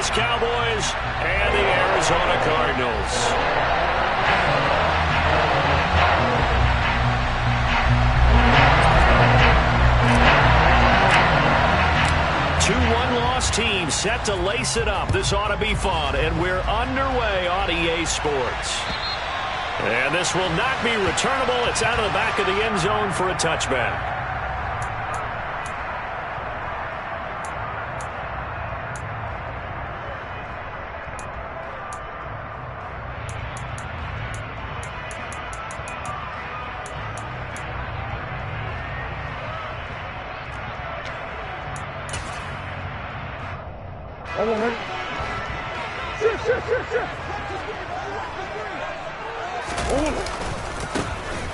Dallas Cowboys and the Arizona Cardinals. 2-1 loss team set to lace it up. This ought to be fun, and we're underway on EA Sports. And this will not be returnable. It's out of the back of the end zone for a touchback.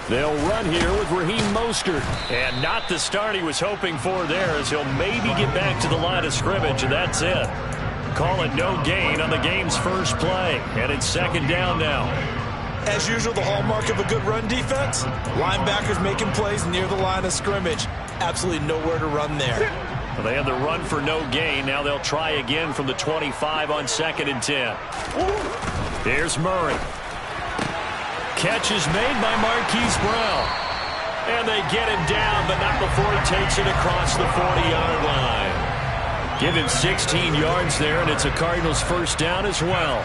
They'll run here with Raheem Mostert. And not the start he was hoping for there, as he'll maybe get back to the line of scrimmage, and that's it. Call it no gain on the game's first play. And it's second down now. As usual, the hallmark of a good run defense, linebackers making plays near the line of scrimmage. Absolutely nowhere to run there. Well, they had the run for no gain. Now they'll try again from the 25 on 2nd and 10. Here's Murray. Catch is made by Marquise Brown. And they get him down, but not before he takes it across the 40-yard line. Give him 16 yards there, and it's a Cardinals first down as well.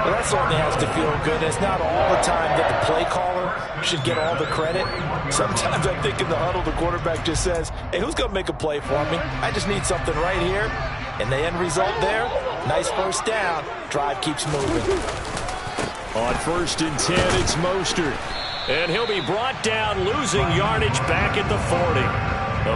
Well, that certainly has to feel good. It's not all the time that the play caller should get all the credit. Sometimes I think in the huddle, the quarterback just says, hey, who's going to make a play for me? I just need something right here. And the end result there, nice first down. Drive keeps moving. On 1st and 10, it's Mostert. And he'll be brought down, losing yardage back at the 40.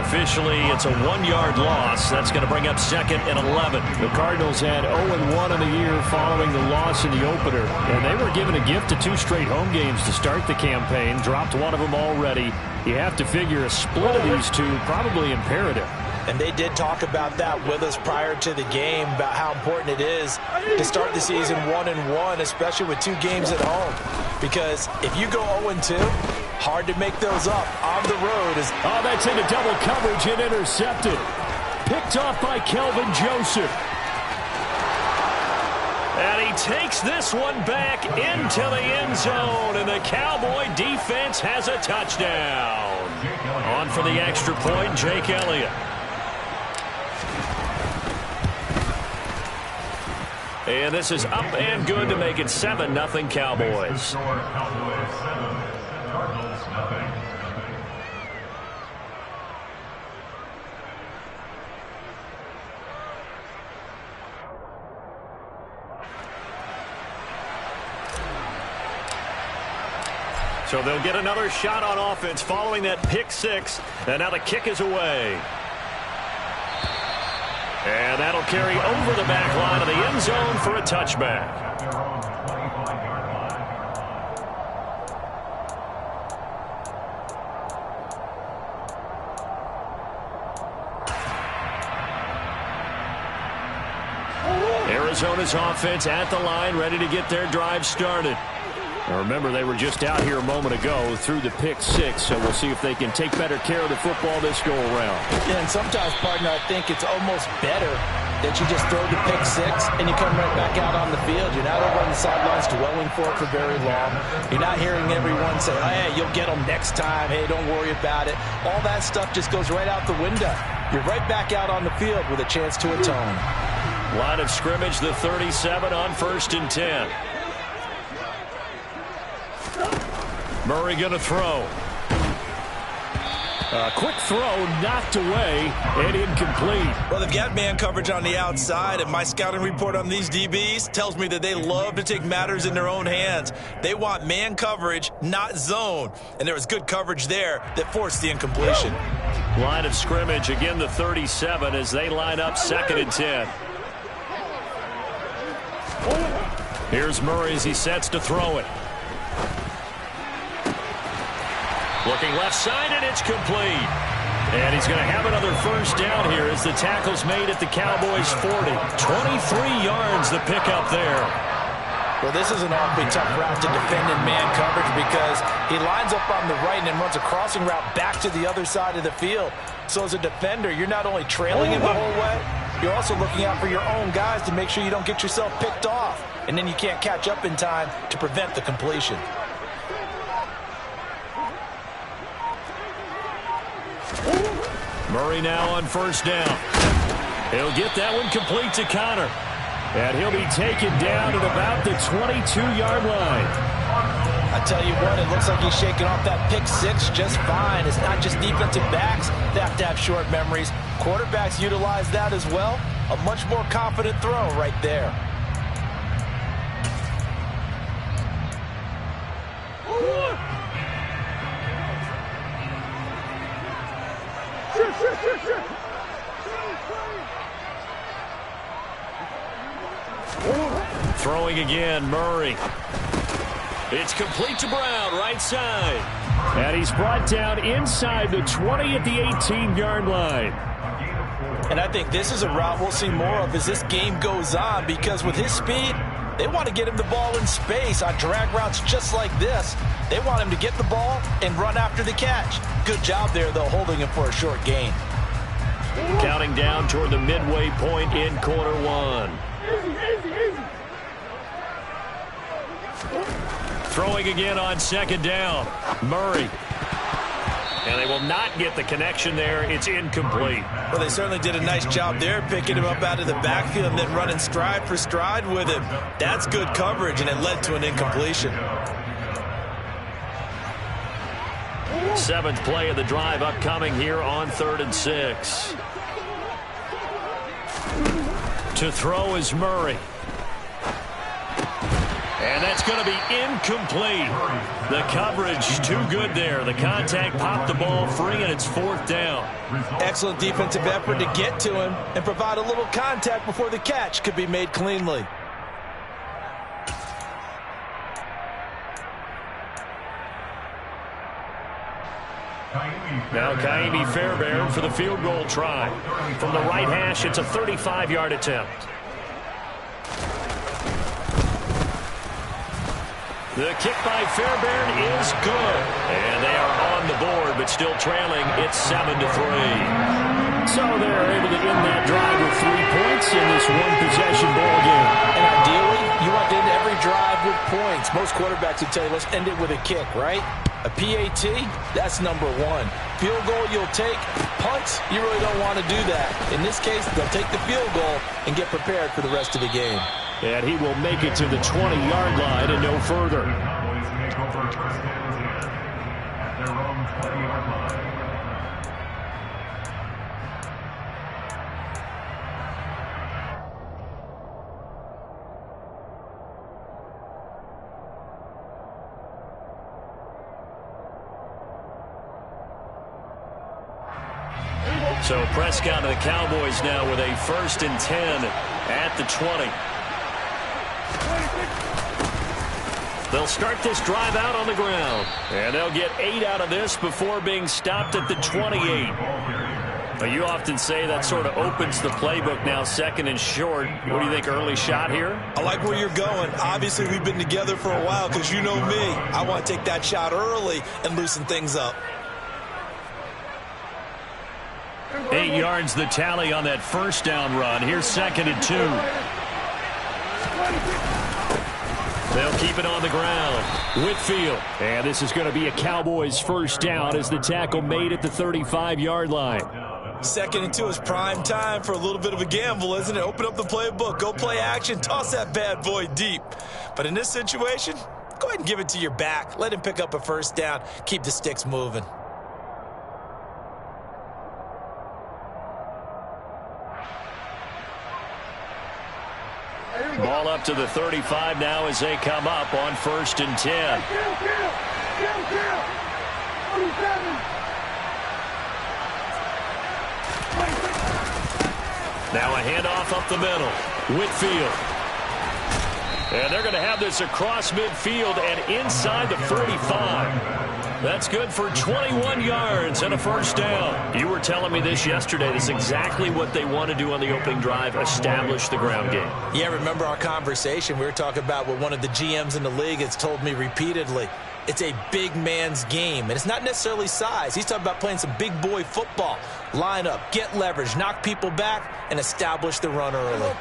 Officially, it's a 1-yard loss. That's going to bring up 2nd and 11. The Cardinals had 0-1 in the year following the loss in the opener. And they were given a gift of 2 straight home games to start the campaign. Dropped one of them already. You have to figure a split of these two probably imperative. And they did talk about that with us prior to the game, about how important it is to start the season 1-1, especially with 2 games at home. Because if you go 0-2, hard to make those up on the road. Oh, that's into double coverage and intercepted. Picked off by Kelvin Joseph. And he takes this one back into the end zone, and the Cowboy defense has a touchdown. On for the extra point, Jake Elliott. And this is up and good to make it 7-0 Cowboys. So they'll get another shot on offense following that pick 6. And now the kick is away. And that'll carry over the back line of the end zone for a touchback. Arizona's offense at the line, ready to get their drive started. Now remember, they were just out here a moment ago through the pick 6, so we'll see if they can take better care of the football this go-around. Yeah, and sometimes, partner, I think it's almost better that you just throw the pick 6 and you come right back out on the field. You're not over on the sidelines dwelling for it for very long. You're not hearing everyone say, hey, you'll get them next time. Hey, don't worry about it. All that stuff just goes right out the window. You're right back out on the field with a chance to atone. Line of scrimmage, the 37 on 1st and 10. Murray going to throw. A quick throw knocked away and incomplete. Well, they've got man coverage on the outside, and my scouting report on these DBs tells me that they love to take matters in their own hands. They want man coverage, not zone. And there was good coverage there that forced the incompletion. Line of scrimmage, again the 37 as they line up 2nd and 10. Here's Murray as he sets to throw it. Looking left side, and it's complete. And he's going to have another first down here as the tackle's made at the Cowboys' 40. 23 yards the pickup there. Well, this is an awfully tough route to defend in man coverage because he lines up on the right and then runs a crossing route back to the other side of the field. So as a defender, you're not only trailing him the whole way, you're also looking out for your own guys to make sure you don't get yourself picked off. And then you can't catch up in time to prevent the completion. Murray now on first down. He'll get that one complete to Connor. And he'll be taken down at about the 22-yard line. I tell you what, it looks like he's shaking off that pick six just fine. It's not just defensive backs that have to have short memories. Quarterbacks utilize that as well. A much more confident throw right there. Throwing again, Murray. It's complete to Brown, right side. And he's brought down inside the 20 at the 18-yard line. And I think this is a route we'll see more of as this game goes on, because with his speed, they want to get him the ball in space on drag routes just like this. They want him to get the ball and run after the catch. Good job there, though, holding him for a short gain. Counting down toward the midway point in quarter one. Throwing again on second down. Murray. And they will not get the connection there. It's incomplete. Well, they certainly did a nice job there, picking him up out of the backfield and then running stride for stride with him. That's good coverage, and it led to an incompletion. Seventh play of the drive upcoming here on 3rd and 6. To throw is Murray. And that's going to be incomplete. The coverage too good there. The contact popped the ball free, and it's 4th down. Excellent defensive effort to get to him and provide a little contact before the catch could be made cleanly. Now Kaimi Fairbairn for the field goal try. From the right hash, it's a 35-yard attempt. The kick by Fairbairn is good. And they are on the board, but still trailing. It's 7-3. So they're able to end that drive with 3 points in this one-possession ball game. And ideally, you want to end every drive with points. Most quarterbacks would tell you, let's end it with a kick, right? A PAT, that's number one. Field goal you'll take. Punts, you really don't want to do that. In this case, they'll take the field goal and get prepared for the rest of the game. And he will make it to the 20-yard line and no further. So Prescott and the Cowboys now with a 1st and 10 at the 20. They'll start this drive out on the ground. And they'll get 8 out of this before being stopped at the 28. Now, you often say that sort of opens the playbook now, 2nd and short. What do you think, early shot here? I like where you're going. Obviously, we've been together for a while because you know me. I want to take that shot early and loosen things up. 8 yards the tally on that 1st down run. Here's 2nd and 2. They'll keep it on the ground. Whitfield. And this is going to be a Cowboys 1st down as the tackle made at the 35-yard line. 2nd and 2 is prime time for a little bit of a gamble, isn't it? Open up the playbook. Go play action. Toss that bad boy deep. But in this situation, go ahead and give it to your back. Let him pick up a 1st down. Keep the sticks moving. Ball up to the 35 now as they come up on 1st and 10. Now a handoff up the middle. Whitfield. And they're going to have this across midfield and inside the 45. That's good for 21 yards and a 1st down. You were telling me this yesterday. This is exactly what they want to do on the opening drive, establish the ground game. Yeah, remember our conversation? We were talking about what one of the GMs in the league has told me repeatedly. It's a big man's game, and it's not necessarily size. He's talking about playing some big boy football. Line up, get leverage, knock people back, and establish the run early.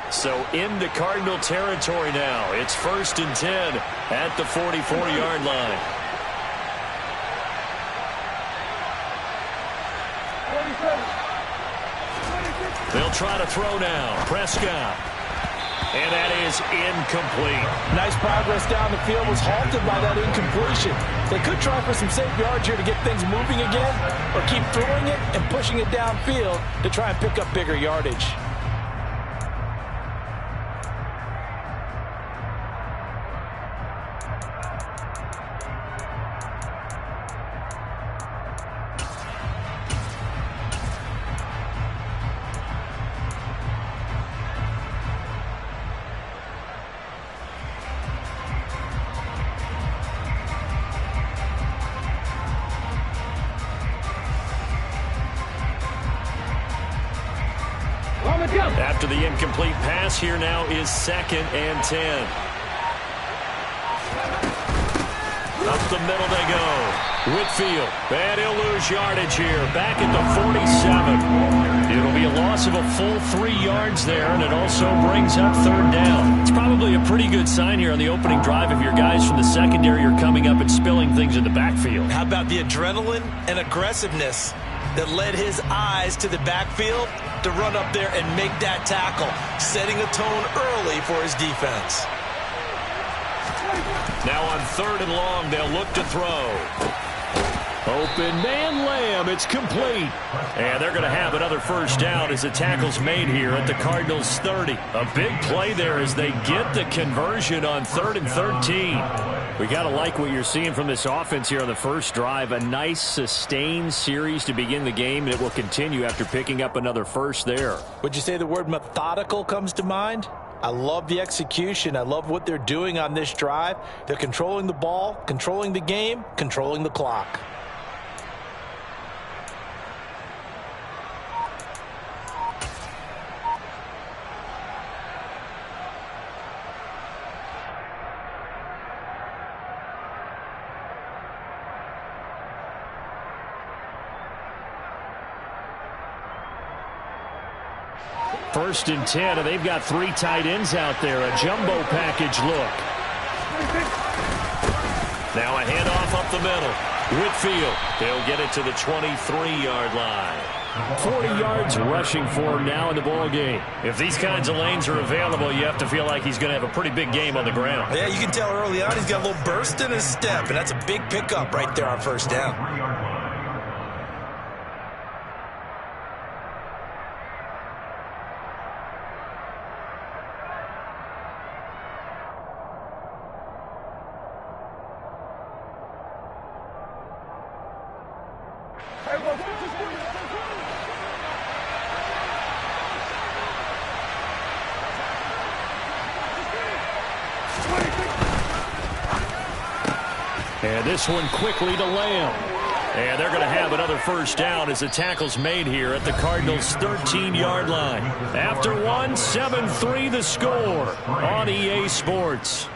So into Cardinal territory now. It's 1st and 10 at the 44-yard line. They'll try to throw now. Prescott. And that is incomplete. Nice progress down the field, was halted by that incompletion. They could try for some safe yards here to get things moving again, or keep throwing it and pushing it downfield to try and pick up bigger yardage. After the incomplete pass, here now is 2nd and 10. Up the middle they go. Whitfield, and he'll lose yardage here. Back at the 47. It'll be a loss of a full 3 yards there, and it also brings up 3rd down. It's probably a pretty good sign here on the opening drive if your guys from the secondary are coming up and spilling things in the backfield. How about the adrenaline and aggressiveness that led his eyes to the backfield to run up there and make that tackle, setting a tone early for his defense. Now on 3rd and long, they'll look to throw. Open man, Lamb. It's complete. And they're going to have another 1st down as the tackle's made here at the Cardinals' 30. A big play there as they get the conversion on 3rd and 13. We got to like what you're seeing from this offense here on the first drive. A nice, sustained series to begin the game, and it will continue after picking up another 1st there. Would you say the word methodical comes to mind? I love the execution. I love what they're doing on this drive. They're controlling the ball, controlling the game, controlling the clock. First and 10, and they've got 3 tight ends out there. A jumbo package look. Now a handoff up the middle. Whitfield, they'll get it to the 23-yard line. 40 yards rushing for him now in the ball game. If these kinds of lanes are available, you have to feel like he's going to have a pretty big game on the ground. Yeah, you can tell early on he's got a little burst in his step, and that's a big pickup right there on 1st down. And this one quickly to Lamb. And they're going to have another 1st down as the tackle's made here at the Cardinals' 13-yard line. After one, 7-3 the score on EA Sports.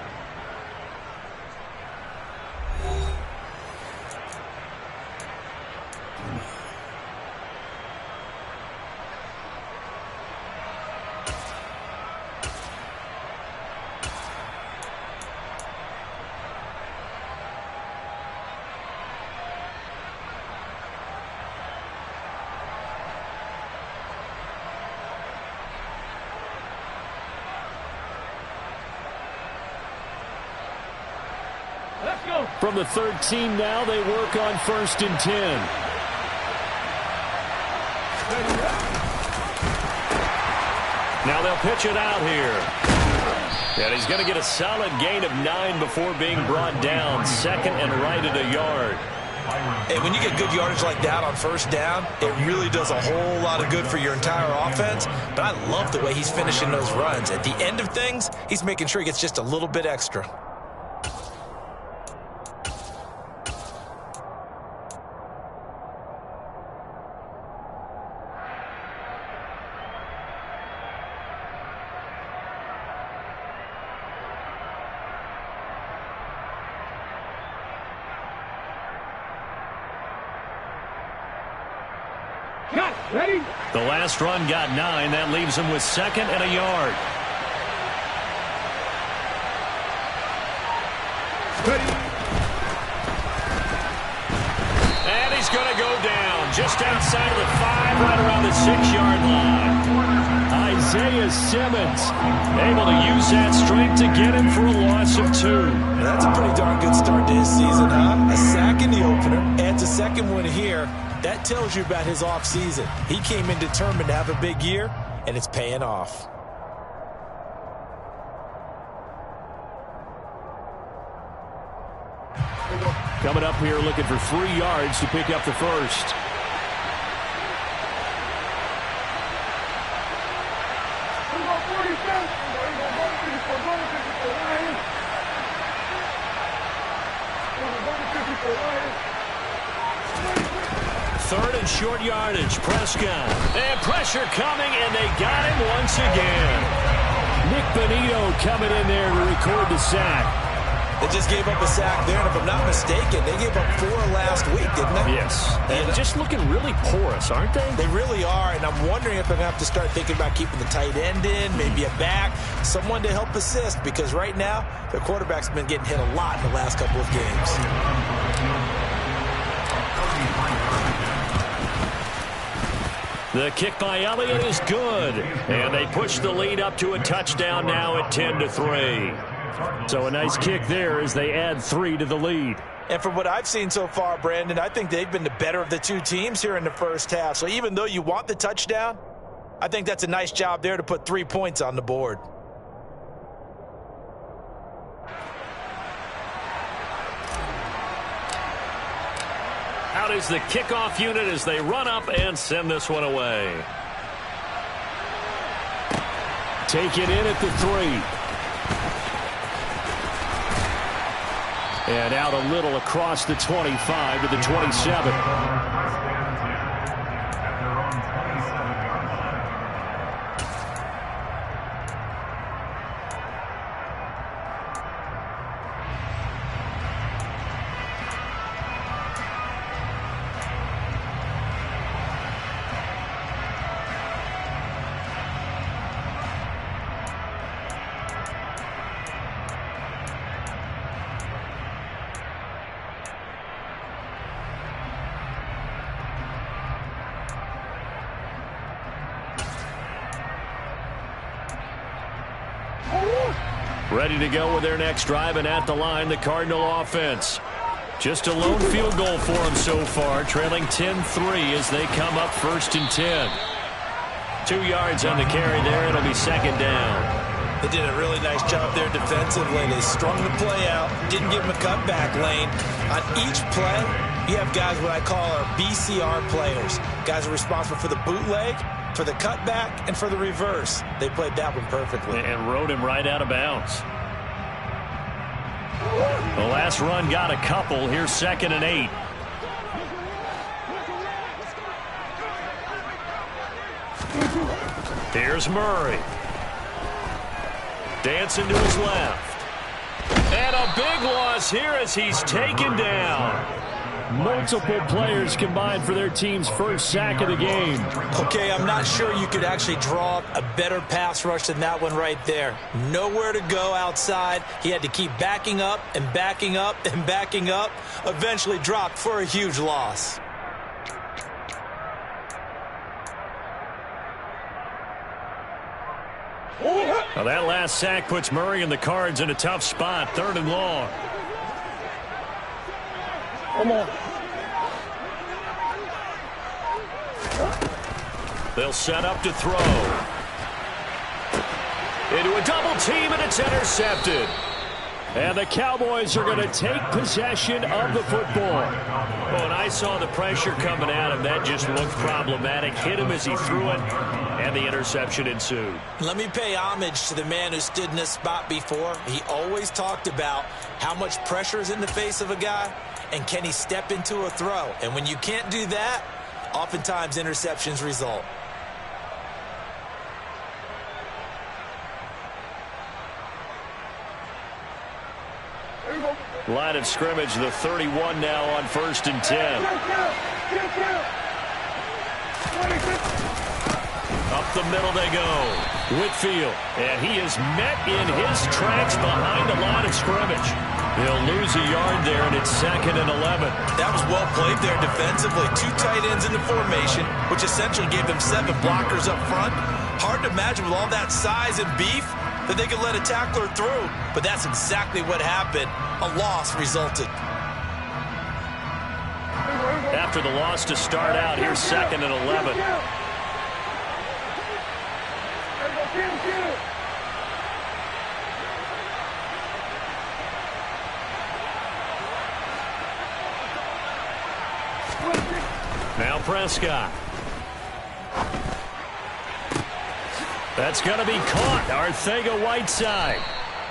From the 13 now, they work on 1st and 10. Now they'll pitch it out here. And he's going to get a solid gain of 9 before being brought down. 2nd and right at a yard. And when you get good yardage like that on 1st down, it really does a whole lot of good for your entire offense. But I love the way he's finishing those runs. At the end of things, he's making sure he gets just a little bit extra. Ready? The last run got 9. That leaves him with 2nd and a yard. Ready? And he's going to go down just outside of the 5, right around the 6-yard line. Isaiah Simmons able to use that strength to get him for a loss of 2. That's a pretty darn good start to his season, huh? A sack in the opener, adds a second one here. That tells you about his offseason. He came in determined to have a big year, and it's paying off. Coming up here looking for 3 yards to pick up the first. Third and short yardage. Prescott. And pressure coming, and they got him once again. Nick Bonito coming in there to record the sack. They just gave up a sack there, and if I'm not mistaken, they gave up 4 last week, didn't they? Yes. And just looking really porous, aren't they? They really are, and I'm wondering if they're going to have to start thinking about keeping the tight end in, maybe a back, someone to help assist, because right now, their quarterback's been getting hit a lot in the last couple of games. The kick by Elliott is good, and they push the lead up to a touchdown now at 10-3. So a nice kick there as they add 3 to the lead. And from what I've seen so far, Brandon, I think they've been the better of the 2 teams here in the first half. So even though you want the touchdown, I think that's a nice job there to put 3 points on the board. Out is the kickoff unit as they run up and send this one away. Take it in at the 3. And out a little across the 25 to the 27. Ready to go with their next drive, and at the line, the Cardinal offense. Just a lone field goal for them so far, trailing 10-3 as they come up 1st and 10. 2 yards on the carry there. It'll be 2nd down. They did a really nice job there defensively. They strung the play out, didn't give them a cutback lane. On each play, you have guys what I call our BCR players. Guys are responsible for the bootleg, for the cutback, and for the reverse. They played that one perfectly. And rode him right out of bounds. The last run got a couple. Here's 2nd and 8. Here's Murray. Dancing to his left. And a big loss here as he's taken down. Multiple players combined for their team's first sack of the game. Okay, I'm not sure you could actually draw up a better pass rush than that one right there. Nowhere to go outside. He had to keep backing up and backing up and backing up. Eventually dropped for a huge loss. Well, that last sack puts Murray and the Cards in a tough spot. 3rd and long. Come on. They'll set up to throw. Into a double team, and it's intercepted. And the Cowboys are going to take possession of the football. Oh, and I saw the pressure coming at him. That just looked problematic. Hit him as he threw it, and the interception ensued. Let me pay homage to the man who stood in this spot before. He always talked about how much pressure is in the face of a guy, and can he step into a throw. And when you can't do that, oftentimes interceptions result. Line of scrimmage, the 31 now on 1st and 10. Up the middle they go. Whitfield, and he is met in his tracks behind the line of scrimmage. He'll lose a yard there, and it's 2nd and 11. That was well played there defensively. 2 tight ends in the formation, which essentially gave them 7 blockers up front. Hard to imagine with all that size and beef that they could let a tackler through, but that's exactly what happened. A loss resulted. After the loss to start out, here's 2nd and 11. Now Prescott. That's going to be caught. Arcega-Whiteside.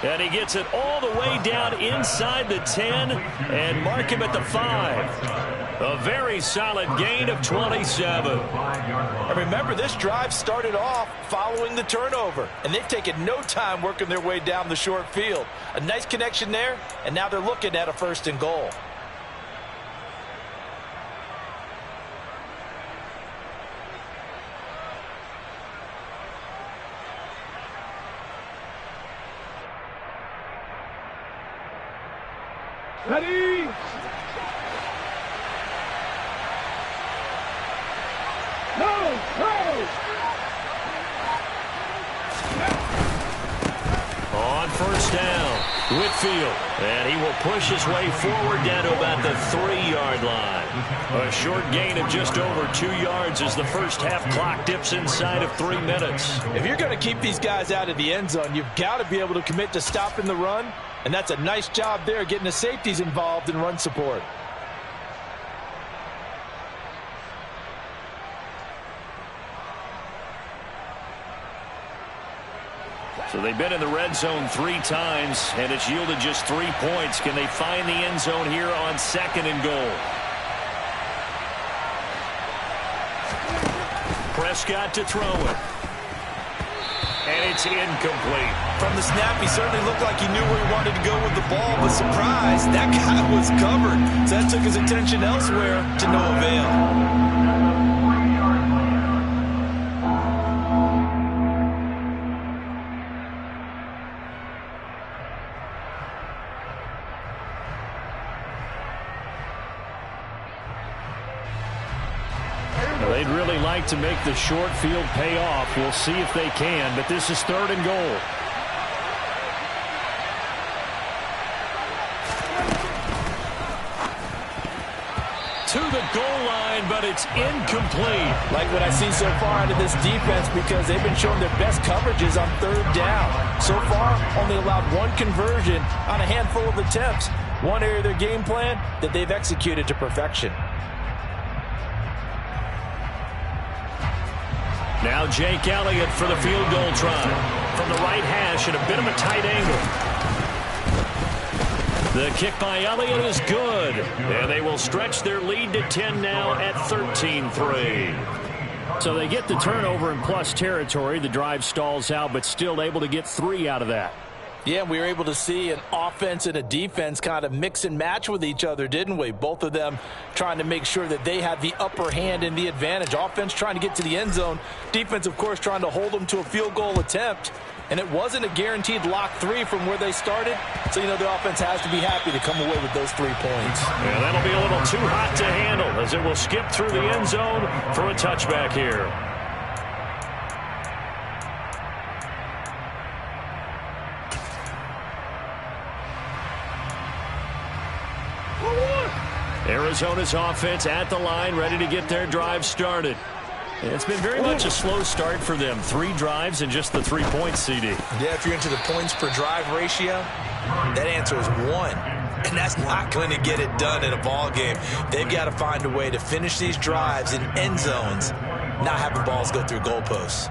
And he gets it all the way down inside the 10 and mark him at the 5. A very solid gain of 27. And remember, this drive started off following the turnover, and they've taken no time working their way down the short field. A nice connection there, and now they're looking at a 1st and goal. Ready? No! On 1st down, Whitfield, and he will push his way forward down to about the 3-yard line. A short gain of just over 2 yards as the first half clock dips inside of 3 minutes. If you're going to keep these guys out of the end zone, you've got to be able to commit to stopping the run, and that's a nice job there getting the safeties involved in run support. So they've been in the red zone 3 times, and it's yielded just 3 points. Can they find the end zone here on 2nd and goal? Prescott to throw it. And it's incomplete. From the snap, he certainly looked like he knew where he wanted to go with the ball, but surprise, that guy was covered. So that took his attention elsewhere to no avail. They'd really like to make the short field pay off. We'll see if they can, but this is 3rd and goal. To the goal line, but it's incomplete. Like what I see so far out of this defense, because they've been showing their best coverages on 3rd down. So far, only allowed 1 conversion on a handful of attempts. One area of their game plan that they've executed to perfection. Now Jake Elliott for the field goal try. From the right hash at a bit of a tight angle. The kick by Elliott is good. And they will stretch their lead to 10 now at 13-3. So they get the turnover in plus territory. The drive stalls out, but still able to get 3 out of that. Yeah, we were able to see an offense and a defense kind of mix and match with each other, didn't we? Both of them trying to make sure that they had the upper hand and the advantage. Offense trying to get to the end zone. Defense, of course, trying to hold them to a field goal attempt. And it wasn't a guaranteed lock 3 from where they started. So, the offense has to be happy to come away with those 3 points. Yeah, that'll be a little too hot to handle as it will skip through the end zone for a touchback here. Arizona's offense at the line, ready to get their drive started. It's been very much a slow start for them. 3 drives and just the 3 points, CD. Yeah, if you're into the points per drive ratio, that answer is 1. And that's not going to get it done in a ball game. They've got to find a way to finish these drives in end zones, not having balls go through goalposts.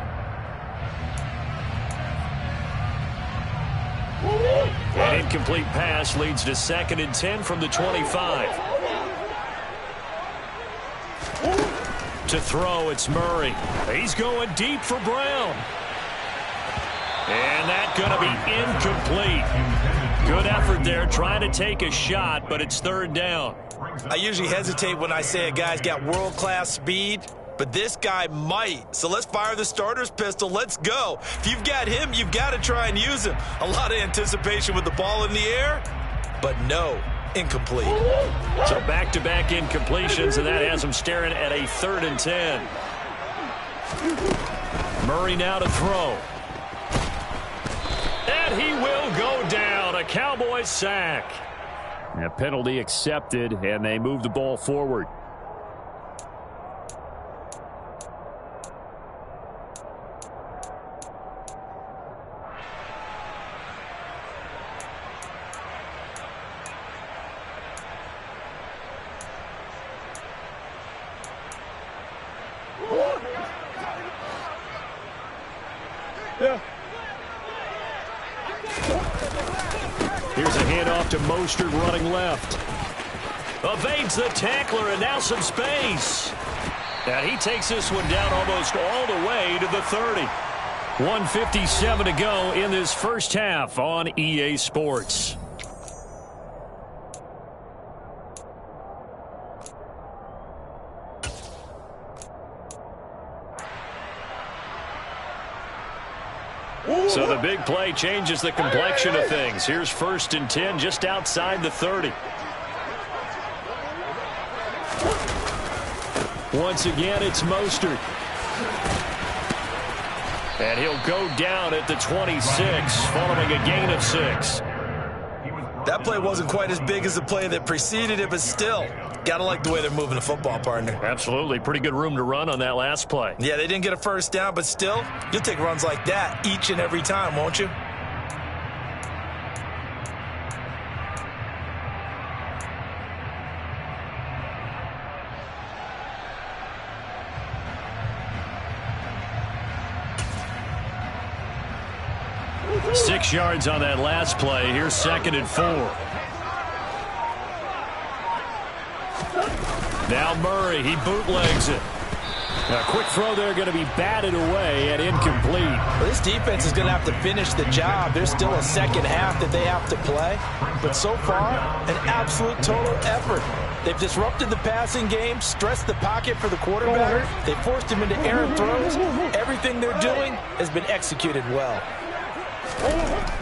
An incomplete pass leads to 2nd and 10 from the 25. To throw, it's Murray. He's going deep for Brown. And that's going to be incomplete. Good effort there, trying to take a shot, but it's 3rd down. I usually hesitate when I say a guy's got world-class speed, but this guy might. So let's fire the starter's pistol. Let's go. If you've got him, you've got to try and use him. A lot of anticipation with the ball in the air, but no, incomplete. So back-to-back incompletions, and that has him staring at a 3rd and 10. Murray now to throw. And he will go down. A Cowboys sack. A penalty accepted, and they move the ball forward. Here's a handoff to Mostert running left. Evades the tackler, and now some space. And he takes this one down almost all the way to the 30. 1:57 to go in this first half on EA Sports. So the big play changes the complexion of things. Here's 1st and 10 just outside the 30. Once again, it's Mostert. And he'll go down at the 26 following a gain of 6. That play wasn't quite as big as the play that preceded it, but still, got to like the way they're moving the football, partner. Absolutely. Pretty good room to run on that last play. Yeah, they didn't get a first down, but still, you'll take runs like that each and every time, won't you? Six yards on that last play. Here's 2nd and 4. Now Murray, he bootlegs it. A quick throw there going to be batted away and incomplete. Well, this defense is going to have to finish the job. There's still a second half that they have to play. But so far, an absolute total effort. They've disrupted the passing game, stressed the pocket for the quarterback. They forced him into errant throws. Everything they're doing has been executed well.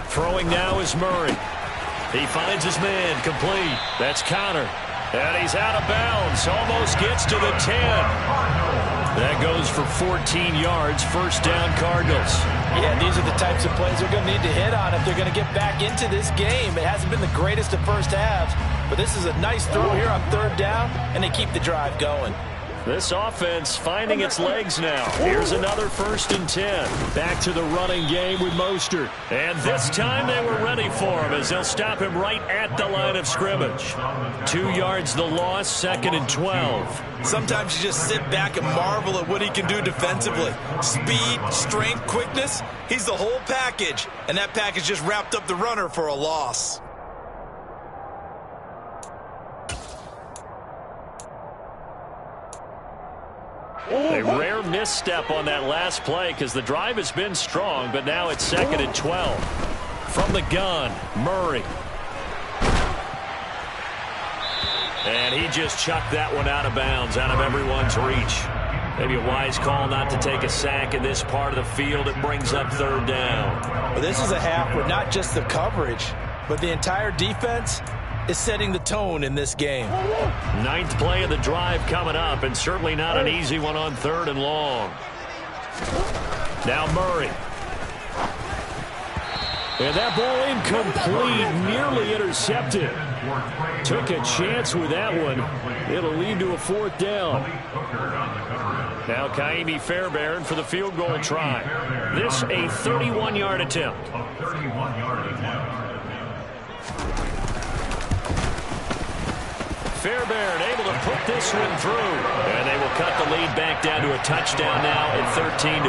Throwing now is Murray. He finds his man, complete. That's Connor. And he's out of bounds. Almost gets to the 10. That goes for 14 yards. First down, Cardinals. Yeah, these are the types of plays they're going to need to hit on if they're going to get back into this game. It hasn't been the greatest of first halves, but this is a nice throw here on 3rd down, and they keep the drive going. This offense finding its legs now. Here's another 1st and 10. Back to the running game with Mostert. And this time they were ready for him as they'll stop him right at the line of scrimmage. 2 yards the loss, 2nd and 12. Sometimes you just sit back and marvel at what he can do defensively. Speed, strength, quickness, he's the whole package. And that package just wrapped up the runner for a loss. A rare misstep on that last play because the drive has been strong, but now it's 2nd and 12. From the gun, Murray. And he just chucked that one out of bounds, out of everyone's reach. Maybe a wise call not to take a sack in this part of the field. It brings up 3rd down. Well, this is a half where not just the coverage, but the entire defense is setting the tone in this game. 9th play of the drive coming up, and certainly not an easy one on 3rd and long. Now Murray. And that ball incomplete, nearly intercepted. Took a chance with that one. It'll lead to a 4th down. Now Kaimi Fairbairn for the field goal try. This a 31-yard attempt. Fairbairn able to put this one through. And they will cut the lead back down to a touchdown now at 13-6.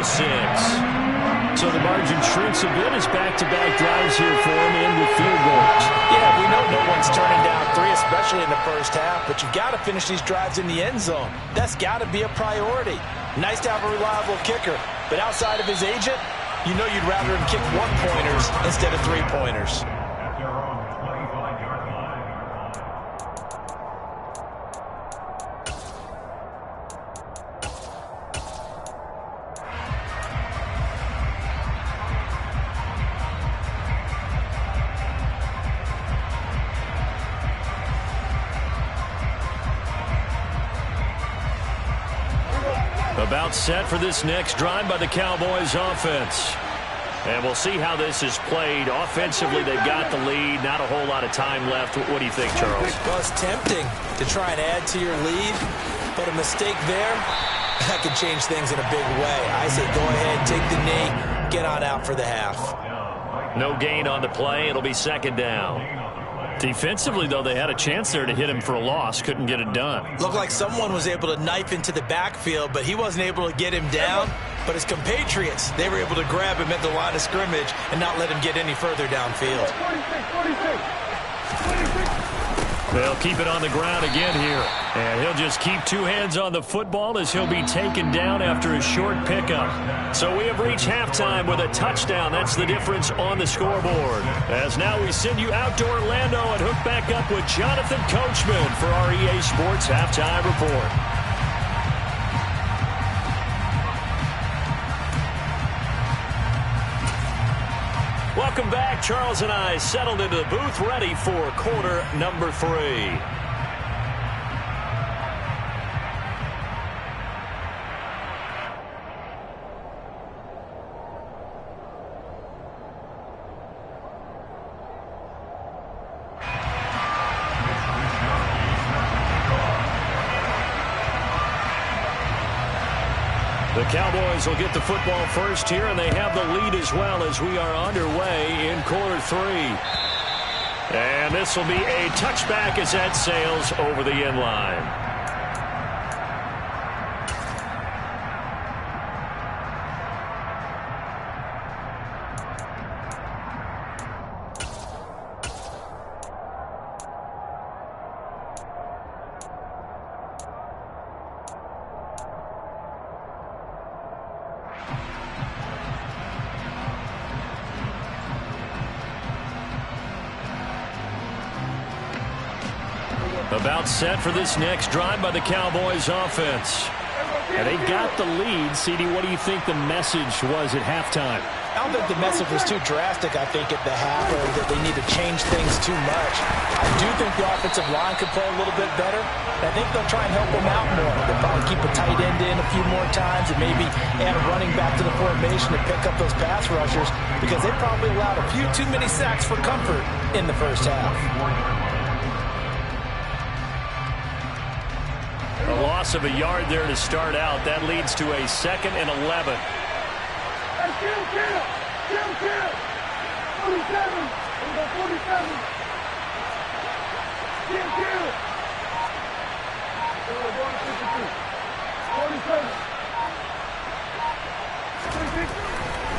So the margin shrinks a bit as back-to-back drives here for him and with field goals. Yeah, we know no one's turning down 3, especially in the first half, but you've got to finish these drives in the end zone. That's got to be a priority. Nice to have a reliable kicker, but outside of his agent, you know you'd rather him kick 1-pointers instead of 3-pointers. About set for this next drive by the Cowboys offense. And we'll see how this is played. Offensively, they've got the lead. Not a whole lot of time left. What do you think, Charles? Well, it's tempting to try and add to your lead, but a mistake there, that could change things in a big way. I say go ahead, take the knee, get on out for the half. No gain on the play. It'll be second down. Defensively, though, they had a chance there to hit him for a loss. Couldn't get it done. Looked like someone was able to knife into the backfield, but he wasn't able to get him down. But his compatriots, they were able to grab him at the line of scrimmage and not let him get any further downfield. 46. They'll keep it on the ground again here. And he'll just keep two hands on the football as he'll be taken down after a short pickup. So we have reached halftime with a touchdown. That's the difference on the scoreboard. As now we send you out to Orlando and hook back up with Jonathan Coachman for our EA Sports Halftime Report. Welcome back. Charles and I settled into the booth ready for quarter number 3. The Cowboys will get the football first here, and they have the lead as well as we are underway in quarter 3. And this will be a touchback as that sails over the end line. About set for this next drive by the Cowboys offense. And they got the lead. CD, what do you think the message was at halftime? I don't think the message was too drastic, I think, at the half, or that they need to change things too much. I do think the offensive line could play a little bit better. I think they'll try and help them out more. They'll probably keep a tight end in a few more times and maybe add a running back to the formation to pick up those pass rushers, because they probably allowed a few too many sacks for comfort in the first half. A loss of a yard there to start out. That leads to a 2nd and 11. Hey, kill. 47. 47. Kill. 47.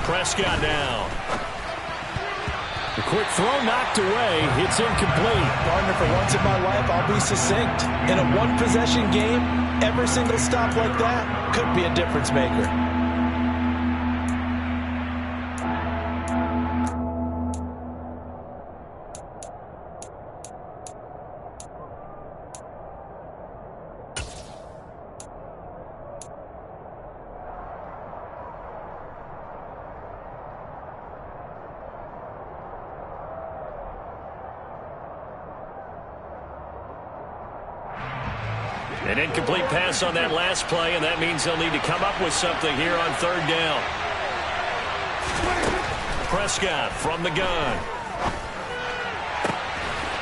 Prescott down. The quick throw knocked away. It's incomplete. Gardner, for once in my life, I'll be succinct. In a one-possession game, every single stop like that could be a difference maker. An incomplete pass on that last play, and that means they'll need to come up with something here on 3rd down. Prescott from the gun.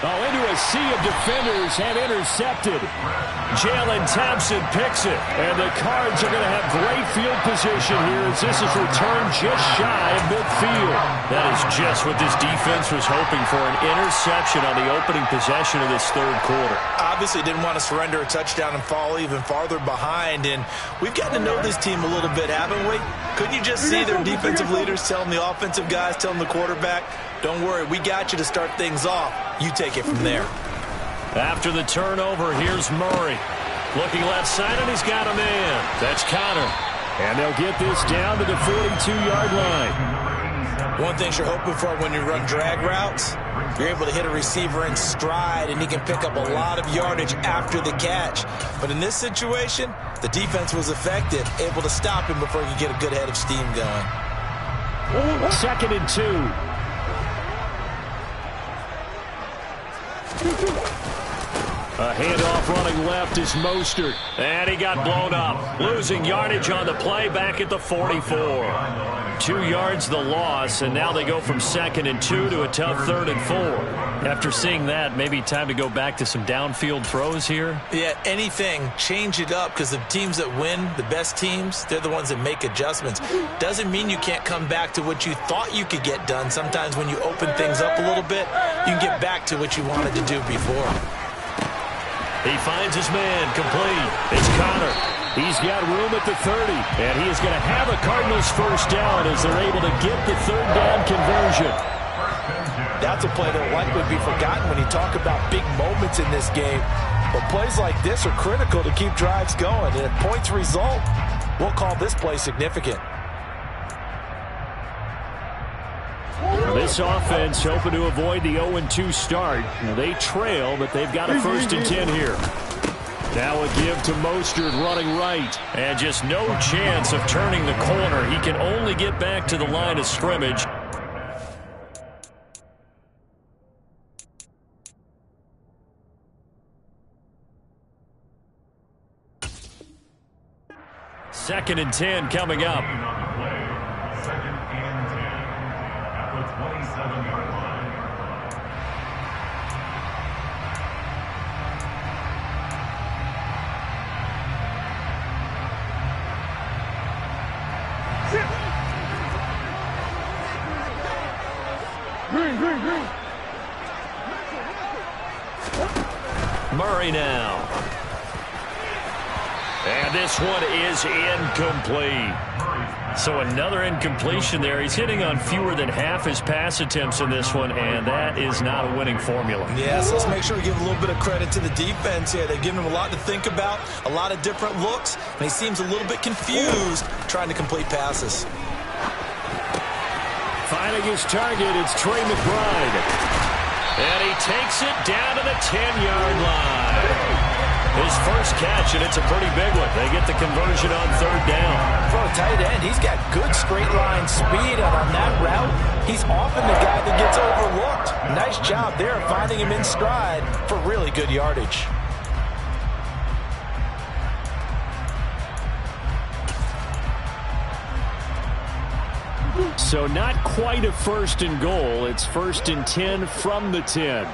Oh, into a sea of defenders and intercepted. Jalen Thompson picks it, and the Cards are going to have great field position here as this is returned just shy of midfield. That is just what this defense was hoping for, an interception on the opening possession of this 3rd quarter. Obviously didn't want to surrender a touchdown and fall even farther behind, and we've gotten to know this team a little bit, haven't we? Couldn't you just see their defensive leaders telling the offensive guys, telling the quarterback, don't worry, we got you to start things off. You take it from there. After the turnover, here's Murray. Looking left side, and he's got a man. That's Connor. And they'll get this down to the 42-yard line. One thing you're hoping for when you run drag routes, you're able to hit a receiver in stride, and he can pick up a lot of yardage after the catch. But in this situation, the defense was effective, able to stop him before he could get a good head of steam going. 2nd and 2. A handoff running left is Mostert. And he got blown up. Losing yardage on the play back at the 44. 2 yards the loss, and now they go from 2nd and 2 to a tough 3rd and 4. After seeing that, maybe time to go back to some downfield throws here? Yeah, anything. Change it up, because the teams that win, the best teams, they're the ones that make adjustments. Doesn't mean you can't come back to what you thought you could get done. Sometimes when you open things up a little bit, you can get back to what you wanted to do before. He finds his man, complete. It's Connor. He's got room at the 30, and he is going to have a Cardinals first down as they're able to get the 3rd down conversion. That's a play that will likely be forgotten when you talk about big moments in this game. But plays like this are critical to keep drives going, and if points result, we'll call this play significant. This offense hoping to avoid the 0-2 start. They trail, but they've got a 1st and 10 here. Now a give to Mostert running right. And just no chance of turning the corner. He can only get back to the line of scrimmage. Second and 10 coming up. Green. Murray now. And this one is incomplete. So another incompletion there. He's hitting on fewer than half his pass attempts in this one, and that is not a winning formula. Yes, let's make sure we give a little bit of credit to the defense here. They've given him a lot to think about, a lot of different looks, and he seems a little bit confused trying to complete passes. Finding his target, it's Trey McBride. And he takes it down to the 10-yard line. His first catch, and it's a pretty big one. They get the conversion on 3rd down. For a tight end, he's got good straight line speed, and on that route, he's often the guy that gets overlooked. Nice job there finding him in stride for really good yardage. So not quite a 1st and goal. It's 1st and 10 from the 10.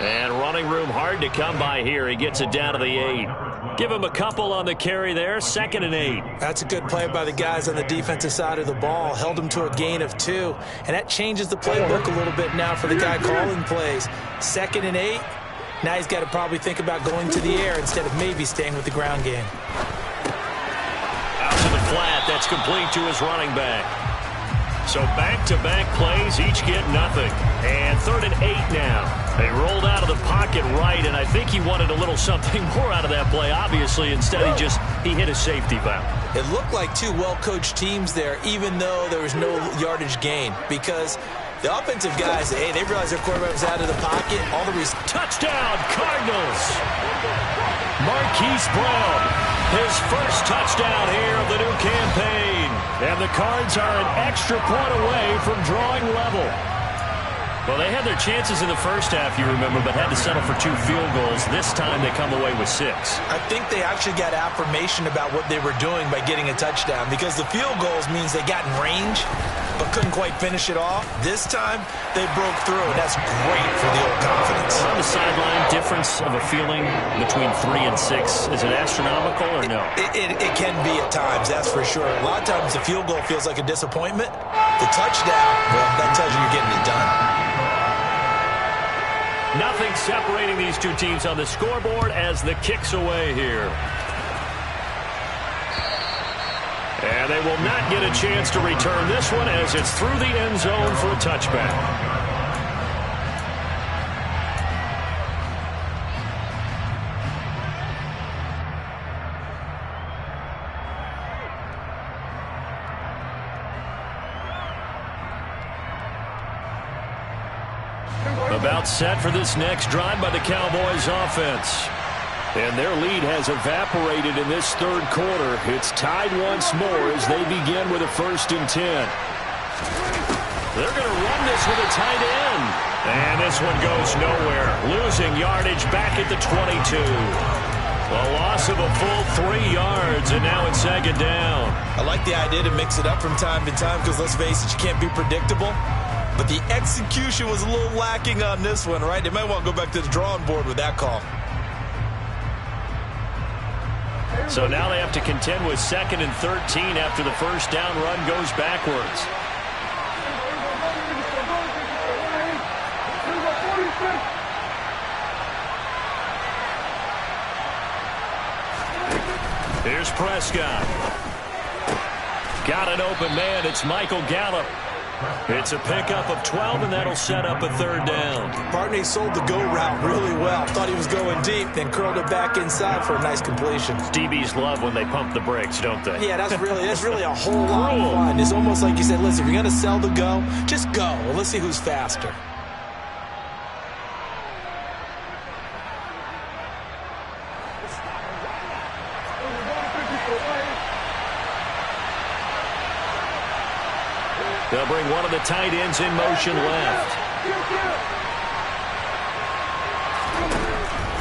And running room hard to come by here. He gets it down to the 8. Give him a couple on the carry there. 2nd and 8. That's a good play by the guys on the defensive side of the ball. Held him to a gain of 2. And that changes the playbook a little bit now for the guy calling plays. 2nd and 8. Now he's got to probably think about going to the air instead of maybe staying with the ground game. Out to the flat. That's complete to his running back. So back-to-back plays, each get nothing. And 3rd and 8 now. They rolled out of the pocket right, and I think he wanted a little something more out of that play, obviously. Instead, he hit a safety valve. It looked like 2 well-coached teams there, even though there was no yardage gain, because the offensive guys, hey, they realized their quarterback was out of the pocket. All the touchdown, Cardinals! Marquise Brown, his first touchdown here of the new campaign. And the Cards are an extra point away from drawing level. Well, they had their chances in the first half, you remember, but had to settle for 2 field goals. This time they come away with 6. I think they actually got affirmation about what they were doing by getting a touchdown, because the field goals means they got in range but couldn't quite finish it off. This time, they broke through, and that's great for the old confidence. On the sideline, difference of a feeling between 3 and 6. Is it astronomical or no? It can be at times, that's for sure. A lot of times the field goal feels like a disappointment. The touchdown, well, that tells you you're getting it done. Nothing separating these two teams on the scoreboard as the kick's away here. And they will not get a chance to return this one as it's through the end zone for a touchback. About set for this next drive by the Cowboys offense. And their lead has evaporated in this third quarter. It's tied once more as they begin with a 1st and 10. They're going to run this with a tight end. And this one goes nowhere. Losing yardage back at the 22. A loss of a full 3 yards, and now it's second down. I like the idea to mix it up from time to time because, let's face it, you can't be predictable. But the execution was a little lacking on this one, right? They might want to go back to the drawing board with that call. So now they have to contend with 2nd and 13 after the first down run goes backwards. Here's Prescott. Got an open man. It's Michael Gallup. It's a pickup of 12, and that'll set up a 3rd down. Barney sold the go route really well. Thought he was going deep, then curled it back inside for a nice completion. DBs love when they pump the brakes, don't they? Yeah, that's really a whole lot of fun. It's almost like you said, listen, if you're going to sell the go, just go. Well, let's see who's faster. They'll bring one of the tight ends in motion left.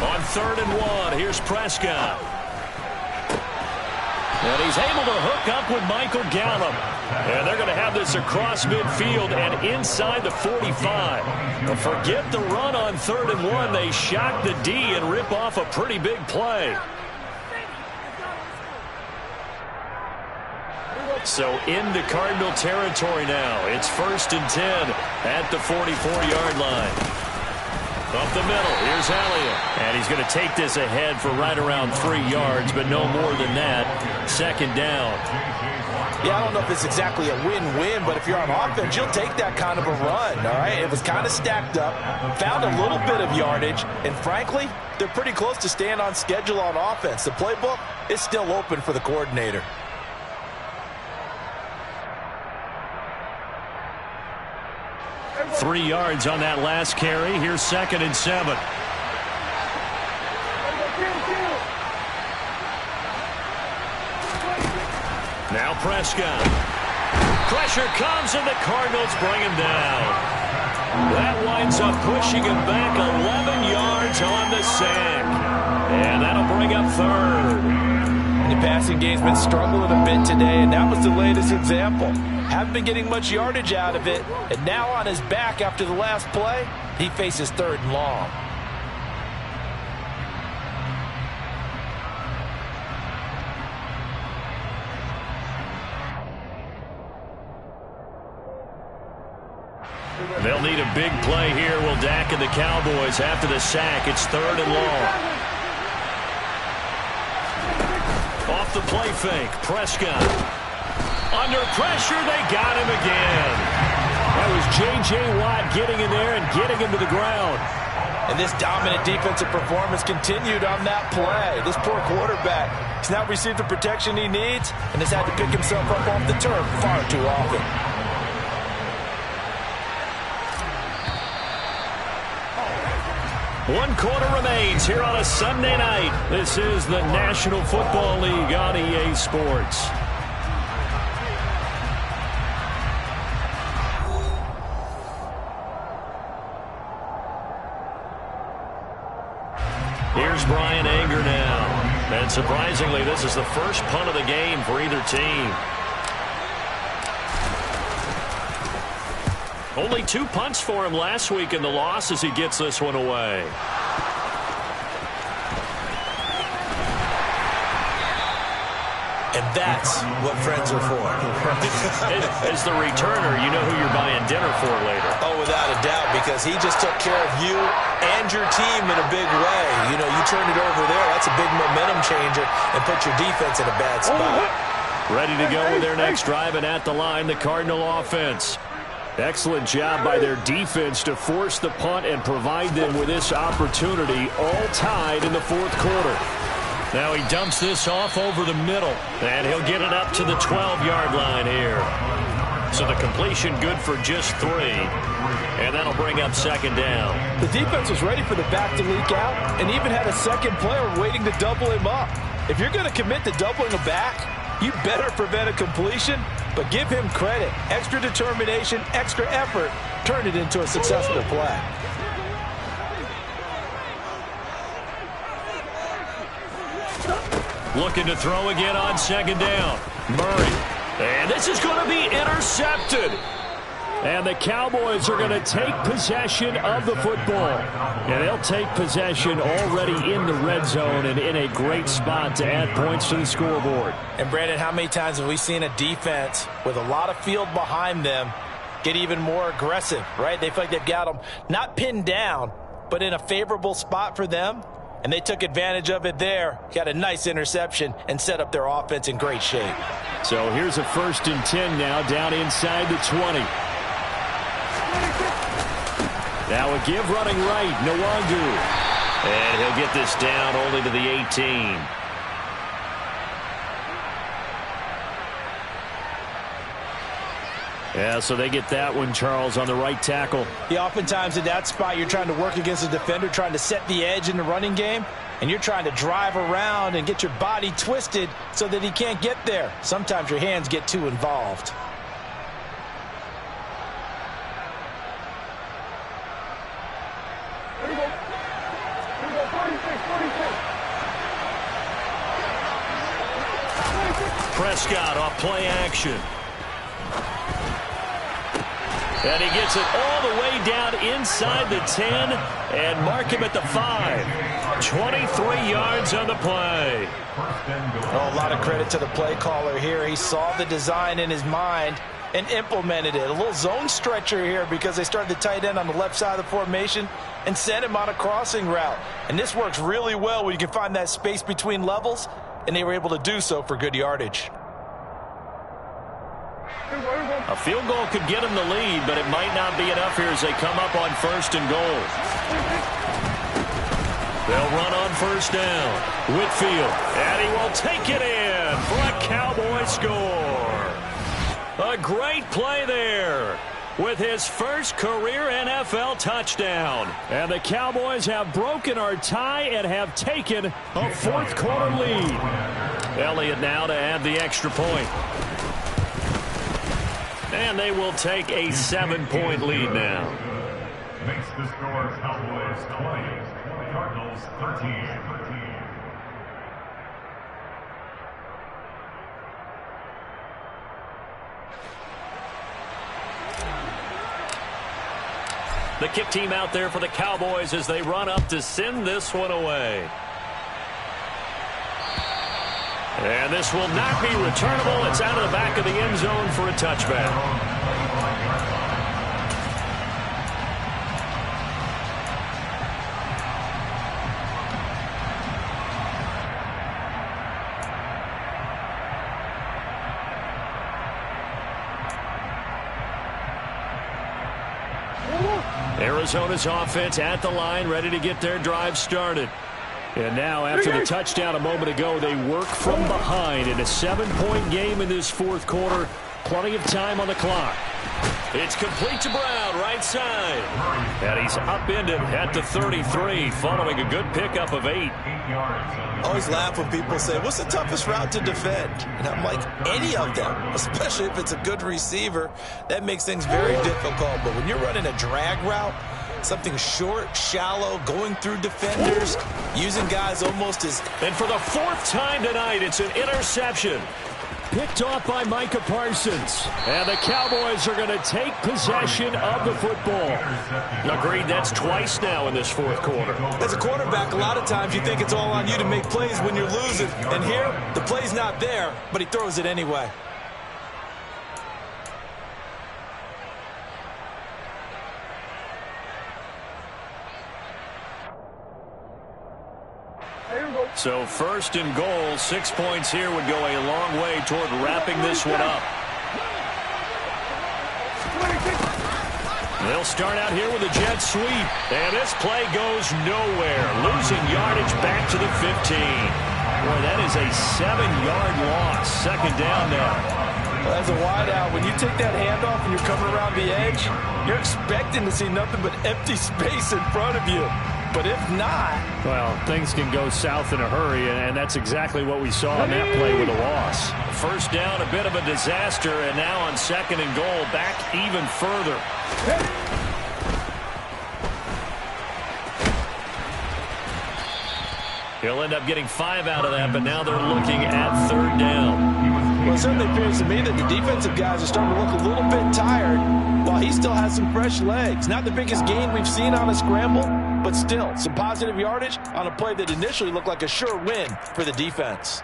On 3rd and 1, here's Prescott. And he's able to hook up with Michael Gallup. And they're going to have this across midfield and inside the 45. But forget the run on 3rd and 1. They shock the D and rip off a pretty big play. So into Cardinal territory now. It's 1st and 10 at the 44-yard line. Up the middle, here's Elliott. And he's going to take this ahead for right around 3 yards, but no more than that. 2nd down. Yeah, I don't know if it's exactly a win-win, but if you're on offense, you'll take that kind of a run, all right? It was kind of stacked up, found a little bit of yardage, and frankly, they're pretty close to staying on schedule on offense. The playbook is still open for the coordinator. 3 yards on that last carry. Here's 2nd and 7. Now Prescott. Pressure comes and the Cardinals bring him down. That winds up pushing him back 11 yards on the sack. And that'll bring up 3rd. The passing game's been struggling a bit today, and that was the latest example. Haven't been getting much yardage out of it, and now on his back after the last play, he faces 3rd and long. They'll need a big play here, will Dak and the Cowboys. After the sack, it's 3rd and long. Off the play fake, Prescott. Under pressure, they got him again. That was J.J. Watt getting in there and getting him to the ground. And this dominant defensive performance continued on that play. This poor quarterback has now received the protection he needs and has had to pick himself up off the turf far too often. One quarter remains here on a Sunday night. This is the National Football League on EA Sports. Here's Brian Anger now. And surprisingly, this is the first punt of the game for either team. Only 2 punts for him last week in the loss as he gets this one away. And that's what friends are for. As the returner, you know who you're buying dinner for later. Oh, without a doubt, because he just took care of you and your team in a big way. You know, you turn it over there, that's a big momentum changer and put your defense in a bad spot. Ready to go with their next drive, and at the line, the Cardinal offense. Excellent job by their defense to force the punt and provide them with this opportunity, all tied in the 4th quarter. Now he dumps this off over the middle, and he'll get it up to the 12-yard line here. So the completion good for just 3, and that'll bring up 2nd down. The defense was ready for the back to leak out and even had a second player waiting to double him up. If you're going to commit to doubling a back, You better prevent a completion, but give him credit. Extra determination, extra effort, turned it into a successful play. Looking to throw again on second down. Murray. And this is going to be intercepted. And the Cowboys are going to take possession of the football. And they'll take possession already in the red zone and in a great spot to add points to the scoreboard. And, Brandon, how many times have we seen a defense with a lot of field behind them get even more aggressive, right? They feel like they've got them not pinned down, but in a favorable spot for them. And they took advantage of it there. Got a nice interception and set up their offense in great shape. So here's a 1st and 10 now down inside the 20. Now a give running right, Nwangu. And he'll get this down only to the 18. Yeah, so they get that one, Charles, on the right tackle. Yeah, oftentimes in that spot, you're trying to work against a defender, trying to set the edge in the running game, and you're trying to drive around and get your body twisted so that he can't get there. Sometimes your hands get too involved. Prescott off play action. And he gets it all the way down inside the 10 and mark him at the 5. 23 yards on the play. Oh, a lot of credit to the play caller here. He saw the design in his mind and implemented it. A little zone stretcher here because they started the tight end on the left side of the formation and sent him on a crossing route. And this works really well when you can find that space between levels, and they were able to do so for good yardage. A field goal could get him the lead, but it might not be enough here as they come up on 1st and goal. They'll run on 1st down. Whitfield, and he will take it in for a Cowboy score. A great play there with his first career NFL touchdown. And the Cowboys have broken our tie and have taken a 4th quarter lead. Elliott now to add the extra point. And they will take a 7-point lead now. Makes the score Cowboys 20, Cardinals 13. The kick team out there for the Cowboys as they run up to send this one away. And this will not be returnable. It's out of the back of the end zone for a touchback. Arizona's offense at the line, ready to get their drive started. And now, after the touchdown a moment ago, they work from behind in a 7-point game in this 4th quarter. Plenty of time on the clock. It's complete to Brown, right side. And he's upended at the 33, following a good pickup of 8. I always laugh when people say, what's the toughest route to defend? And I'm like, any of them, especially if it's a good receiver. That makes things very difficult. But when you're running a drag route, something short, shallow, going through defenders, using guys almost as... And for the 4th time tonight, it's an interception. Picked off by Micah Parsons. And the Cowboys are going to take possession of the football. Agreed, that's twice now in this 4th quarter. As a quarterback, a lot of times you think it's all on you to make plays when you're losing. And here, the play's not there, but he throws it anyway. So 1st and goal, 6 points here would go a long way toward wrapping this one up. They'll start out here with a jet sweep. And this play goes nowhere. Losing yardage back to the 15. Boy, that is a 7-yard loss. 2nd down now. Well, as a wideout, when you take that handoff and you're coming around the edge, you're expecting to see nothing but empty space in front of you. But if not, well, things can go south in a hurry, and that's exactly what we saw on that play with a loss. First down, a bit of a disaster, and now on 2nd and goal, back even further. He'll end up getting 5 out of that, but now they're looking at 3rd down. Well, it certainly appears to me that the defensive guys are starting to look a little bit tired while he still has some fresh legs. Not the biggest gain we've seen on a scramble, but still some positive yardage on a play that initially looked like a sure win for the defense.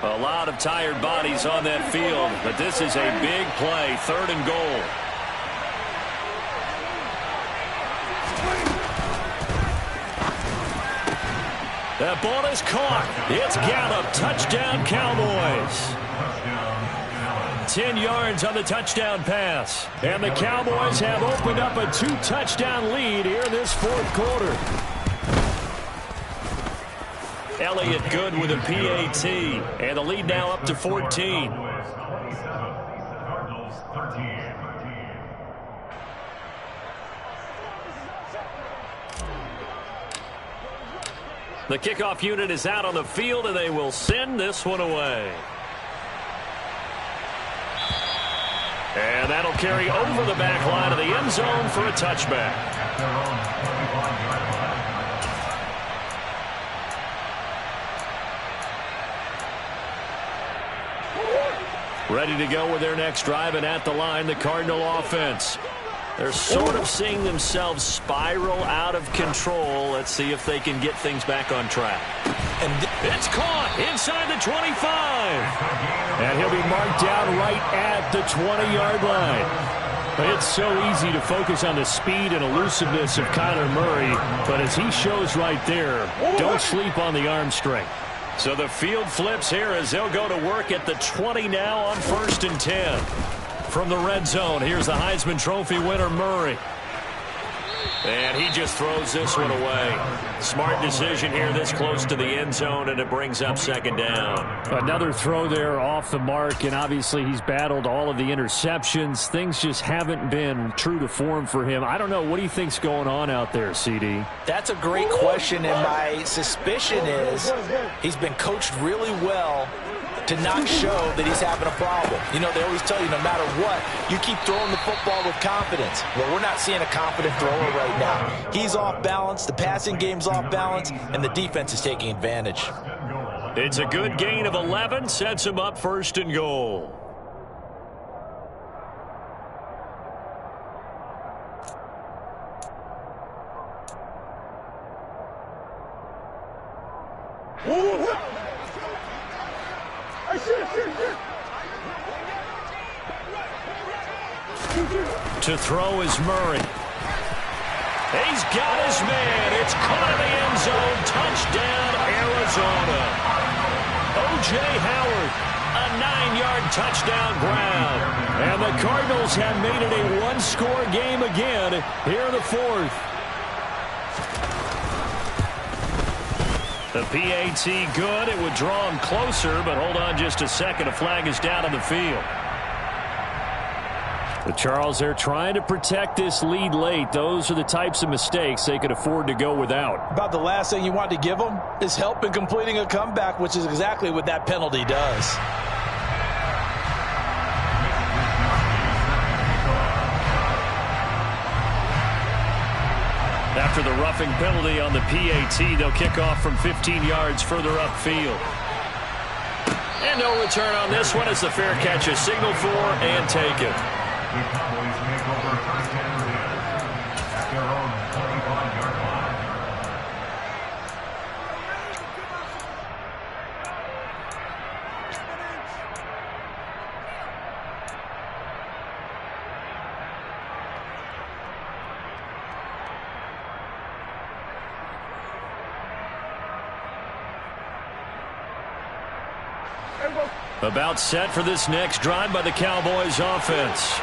A lot of tired bodies on that field, but this is a big play, 3rd and goal. That ball is caught. It's Gallup. Touchdown, Cowboys. 10 yards on the touchdown pass. And the Cowboys have opened up a 2-touchdown lead here in this 4th quarter. Elliott good with a PAT. And the lead now up to 14. Cardinals 13. The kickoff unit is out on the field, and they will send this one away. And that'll carry over the back line of the end zone for a touchback. Ready to go with their next drive, and at the line, the Cardinal offense. They're sort of seeing themselves spiral out of control. Let's see if they can get things back on track. And it's caught inside the 25. And he'll be marked down right at the 20-yard line. It's so easy to focus on the speed and elusiveness of Kyler Murray, but as he shows right there, don't sleep on the arm strength. So the field flips here as they'll go to work at the 20 now on 1st and 10. From the red zone, here's the Heisman Trophy winner, Murray. And he just throws this one away. Smart decision here this close to the end zone, and it brings up 2nd down. Another throw there off the mark, and obviously he's battled all of the interceptions. Things just haven't been true to form for him. I don't know. What do you think's going on out there, CD? That's a great question, and my suspicion is he's been coached really well to not show that he's having a problem. You know, they always tell you no matter what, you keep throwing the football with confidence. Well, we're not seeing a confident thrower right now. He's off balance, the passing game's off balance, and the defense is taking advantage. It's a good gain of 11, sets him up 1st and goal. To throw is Murray. He's got his man. It's caught in the end zone. Touchdown, Arizona. O.J. Howard, a 9-yard touchdown grab. And the Cardinals have made it a 1-score game again here in the 4th. The PAT good. It would draw him closer, but hold on just a second. A flag is down on the field. The Charles, they're trying to protect this lead late. Those are the types of mistakes they could afford to go without. About the last thing you want to give them is help in completing a comeback, which is exactly what that penalty does. After the roughing penalty on the PAT, they'll kick off from 15 yards further upfield. And no return on this one as the fair catch is signaled for and taken. The Cowboys make over 1st and 10 at their own 25-yard line. About set for this next drive by the Cowboys offense.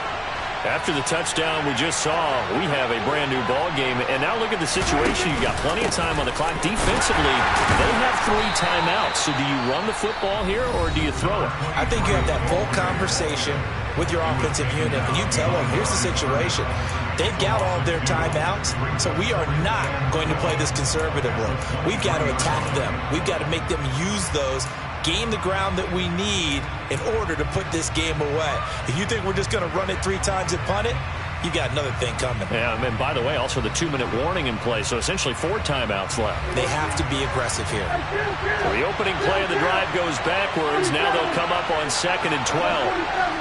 After the touchdown we just saw, we have a brand new ball game. And now look at the situation. You've got plenty of time on the clock. Defensively, they have 3 timeouts. So do you run the football here or do you throw it? I think you have that full conversation with your offensive unit, and you tell them, here's the situation. They've got all of their timeouts, so we are not going to play this conservatively. We've got to attack them. We've got to make them use those, gain the ground that we need in order to put this game away. If you think we're just going to run it 3 times and punt it, you got another thing coming. Yeah, and by the way, also the 2-minute warning in play, so essentially 4 timeouts left. They have to be aggressive here. So the opening play of the drive goes backwards. Now they'll come up on 2nd and 12.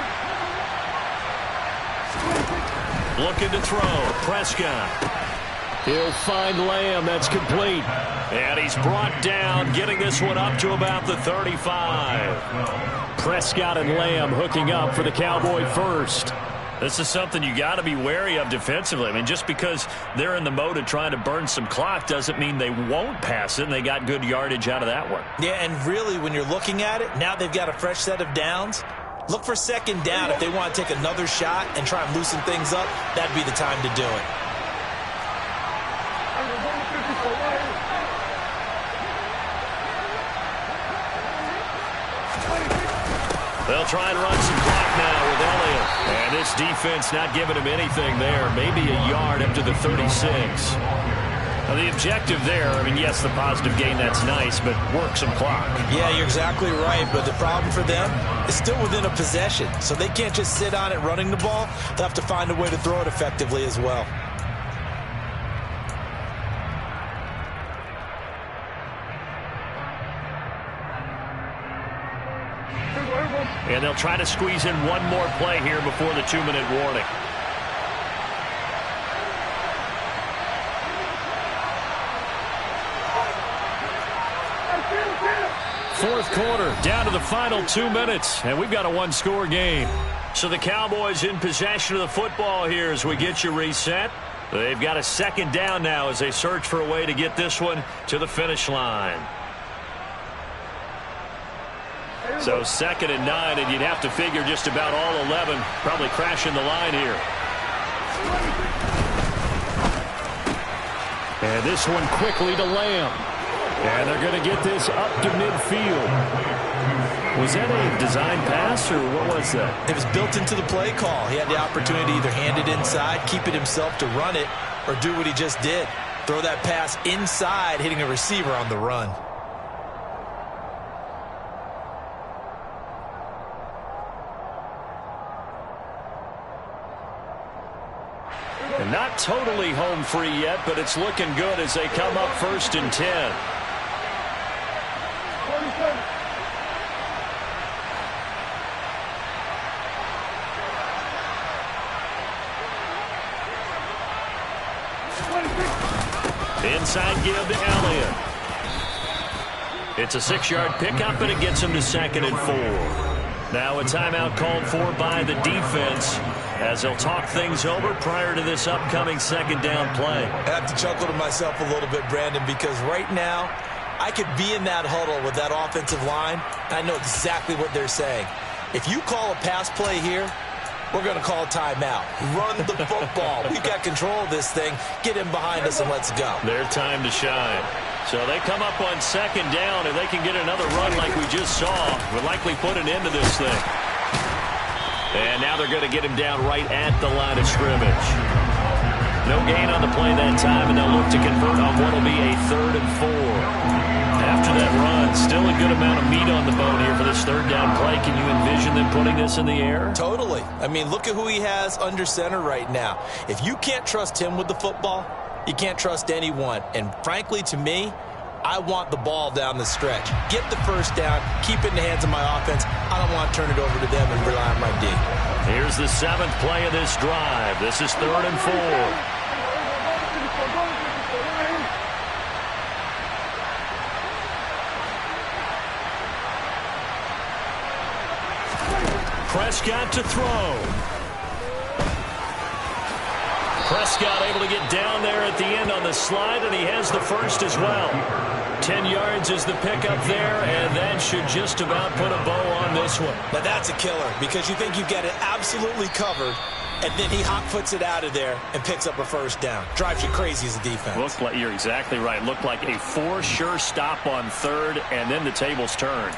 Looking to throw. Prescott. He'll find Lamb. That's complete. And he's brought down, getting this one up to about the 35. Prescott and Lamb hooking up for the Cowboy first. This is something you got to be wary of defensively. I mean, just because they're in the mode of trying to burn some clock doesn't mean they won't pass it, and they got good yardage out of that one. Yeah, and really, when you're looking at it, now they've got a fresh set of downs. Look for 2nd down. If they want to take another shot and try and loosen things up, that'd be the time to do it. They'll try and run some clock now with Elliott. And this defense not giving him anything there. Maybe a yard up to the 36. Now the objective there, I mean, yes, the positive gain, that's nice, but work some clock. Yeah, you're exactly right, but the problem for them is still within a possession. So they can't just sit on it running the ball. They'll have to find a way to throw it effectively as well. And they'll try to squeeze in one more play here before the 2-minute warning. Fourth quarter, down to the final 2 minutes, and we've got a 1-score game. So the Cowboys in possession of the football here as we get you reset. They've got a 2nd down now as they search for a way to get this one to the finish line. So 2nd and 9, and you'd have to figure just about all 11 probably crashing the line here. And this one quickly to Lamb. And they're going to get this up to midfield. Was that a design pass, or what was that? It was built into the play call. He had the opportunity to either hand it inside, keep it himself to run it, or do what he just did. Throw that pass inside, hitting a receiver on the run. And not totally home free yet, but it's looking good as they come up 1st and 10. Inside give to Elliott. It's a 6-yard pickup, and it gets him to 2nd and 4. Now a timeout called for by the defense as they'll talk things over prior to this upcoming 2nd down play. I have to chuckle to myself a little bit, Brandon, because right now I could be in that huddle with that offensive line. I know exactly what they're saying. If you call a pass play here, we're going to call timeout. Run the football. We've got control of this thing. Get him behind us and let's go. Their time to shine. So they come up on 2nd down, and they can get another run like we just saw. Would likely put an end to this thing. And now they're going to get him down right at the line of scrimmage. No gain on the play that time, and they'll look to convert on what will be a 3rd and 4. After that run, still a good amount of meat on the bone here for this 3rd down play. Can you envision them putting this in the air? Totally. I mean, look at who he has under center right now. If you can't trust him with the football, you can't trust anyone. And frankly, to me, I want the ball down the stretch. Get the 1st down, keep it in the hands of my offense. I don't want to turn it over to them and rely on my D. Here's the 7th play of this drive. This is 3rd and 4. Prescott to throw. Prescott able to get down there at the end on the slide, and he has the 1st as well. 10 yards is the pickup there, and that should just about put a bow on this one. Now that's a killer, because you think you've got it absolutely covered, and then he hot puts it out of there and picks up a first down. Drives you crazy as a defense. Looked like, you're exactly right. Looked like a for sure stop on third, and then the tables turned.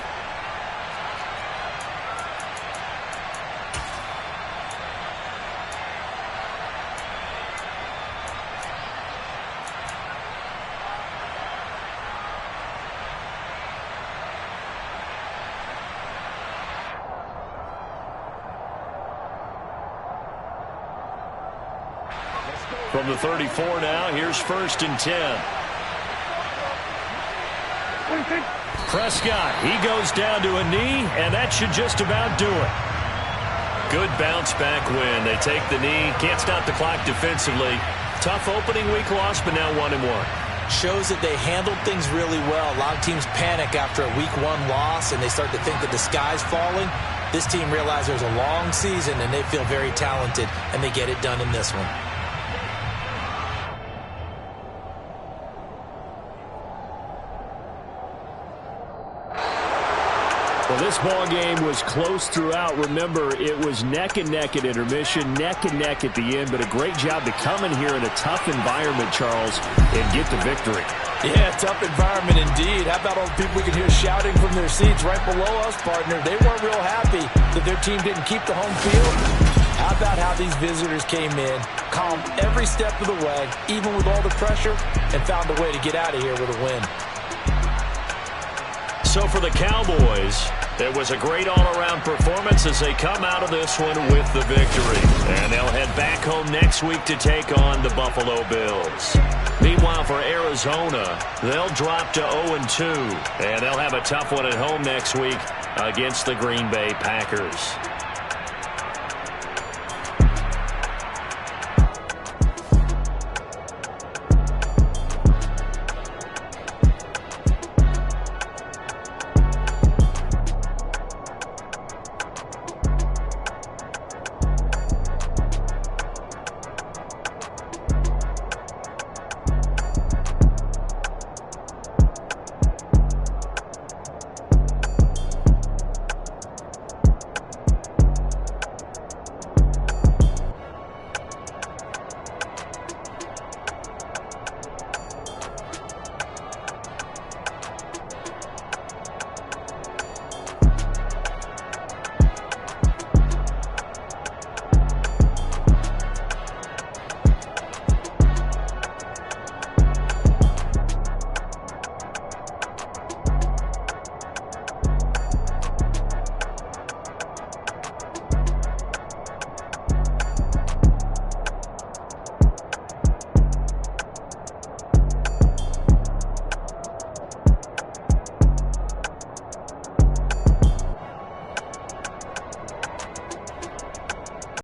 From the 34 now, here's 1st and 10. Prescott, he goes down to a knee, and that should just about do it. Good bounce back win. They take the knee, can't stop the clock defensively. Tough opening week loss, but now 1-1. Shows that they handled things really well. A lot of teams panic after a week 1 loss, and they start to think that the sky's falling. This team realizes there's a long season, and they feel very talented, and they get it done in this one. Well, this ball game was close throughout. Remember, it was neck and neck at intermission, neck and neck at the end, but a great job to come in here in a tough environment, Charles, and get the victory. Yeah, tough environment indeed. How about all the people we can hear shouting from their seats right below us, partner? They weren't real happy that their team didn't keep the home field. How about how these visitors came in, calmed every step of the way, even with all the pressure, and found a way to get out of here with a win. So for the Cowboys, it was a great all-around performance as they come out of this one with the victory. And they'll head back home next week to take on the Buffalo Bills. Meanwhile, for Arizona, they'll drop to 0-2. And they'll have a tough one at home next week against the Green Bay Packers.